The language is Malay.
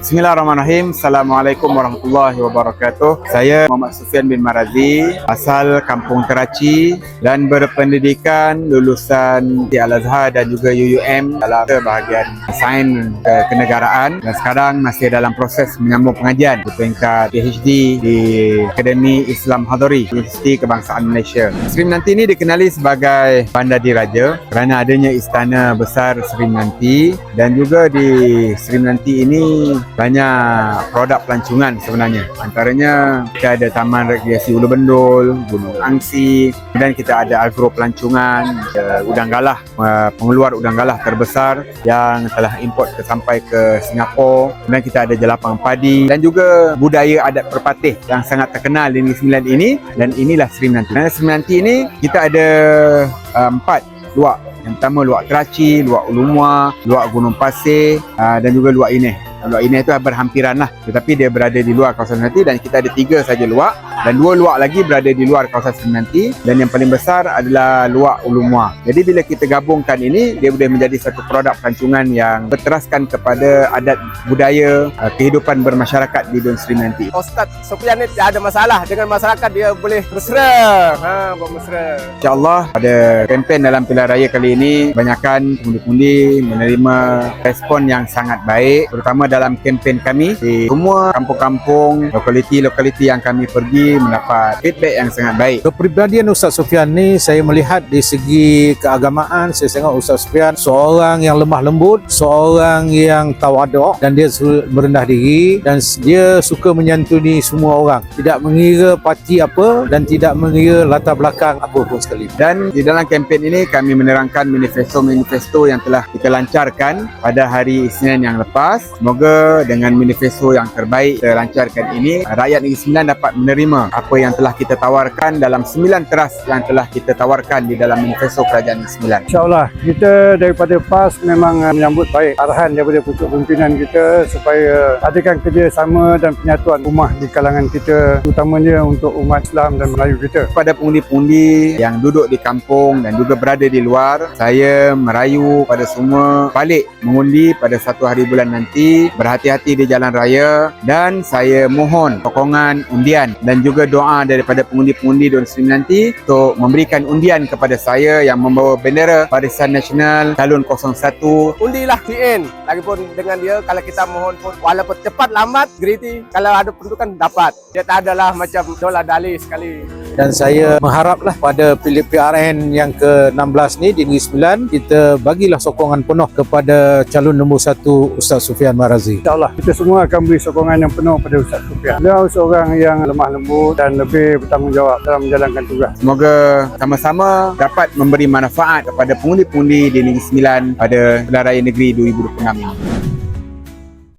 Bismillahirrahmanirrahim. Assalamualaikum warahmatullahi wabarakatuh. Saya Muhammad Sufian bin Marazi, asal Kampung Karachi dan berpendidikan lulusan di Al-Azhar dan juga UUM dalam bahagian sains kenegaraan, dan sekarang masih dalam proses menyambung pengajian di peringkat PhD di Akademi Islam Hadari, Universiti Kebangsaan Malaysia. Sri Menanti ini dikenali sebagai Bandar Diraja kerana adanya istana besar Sri Menanti, dan juga di Sri Menanti ini banyak produk pelancongan sebenarnya. Antaranya kita ada Taman Rekreasi Ulu Bendul, Gunung Angsi, dan kita ada agro pelancongan, udang galah, pengeluar udang galah terbesar yang telah import sampai ke Singapura, dan kita ada jelapang padi dan juga budaya adat perpatih yang sangat terkenal di Negeri Sembilan ini, dan inilah Sri Menanti. Dan Sri Menanti ini kita ada 4 luak. Yang pertama luak Karachi, luak Ulumwa, luak Gunung Pasir dan juga luak Ineh. Luak Ineh itu berhampiran lah, tetapi dia berada di luar kawasan Sri Menanti, dan kita ada 3 saja luak, dan 2 luak lagi berada di luar kawasan Sri Menanti, dan yang paling besar adalah luak Ulumwa. Jadi bila kita gabungkan ini, dia boleh menjadi satu produk pelancongan yang berteraskan kepada adat budaya kehidupan bermasyarakat di Dun Sri Menanti. Ustaz Sufian ni tidak ada masalah dengan masyarakat, dia boleh mesra, bermesra. InsyaAllah pada kempen dalam pilihan raya kali ini, banyakkan pundi-pundi menerima respon yang sangat baik, terutama dalam kempen kami di semua kampung-kampung, lokaliti-lokaliti yang kami pergi mendapat feedback yang sangat baik. Kepribadian Ustaz Sufian ni, saya melihat di segi keagamaan, saya tengok Ustaz Sufian seorang yang lemah lembut, seorang yang tawaduk, dan dia merendah diri, dan dia suka menyantuni semua orang, tidak mengira parti apa dan tidak mengira latar belakang apa pun sekali. Dan di dalam kempen ini kami menerangkan manifesto yang telah kita lancarkan pada hari Isnin yang lepas. Semoga dengan manifesto yang terbaik kita lancarkan ini, rakyat Negeri Sembilan dapat menerima apa yang telah kita tawarkan dalam 9 teras yang telah kita tawarkan di dalam manifesto Kerajaan Negeri Sembilan. InsyaAllah kita daripada PAS memang menyambut baik arahan daripada pucuk pimpinan kita supaya adakan kerjasama dan penyatuan ummah di kalangan kita, terutamanya untuk umat Islam dan Melayu kita. Kepada pengundi-pengundi yang duduk di kampung dan juga berada di luar, saya merayu pada semua balik mengundi pada 1 hari bulan nanti, berhati-hati di jalan raya, dan saya mohon sokongan undian dan juga doa daripada pengundi-pengundi Dun Sri Menanti untuk memberikan undian kepada saya yang membawa bendera Barisan Nasional calon 01. Undilah PN. Lagipun dengan dia, kalau kita mohon pun walaupun cepat lambat geriti, kalau ada peruntukan dapat. Dia tak adalah macam dolar dali sekali. Dan saya mengharaplah pada PRN yang ke-16 ni di Negeri Sembilan, kita bagilah sokongan penuh kepada calon nombor 1 Ustaz Sufian Marazi. InsyaAllah kita semua akan beri sokongan yang penuh pada Ustaz Sufian. Beliau seorang yang lemah lembut dan lebih bertanggungjawab dalam menjalankan tugas. Semoga sama-sama dapat memberi manfaat kepada pengundi-pengundi di Negeri Sembilan pada Pilihan Raya Negeri 2026 ini.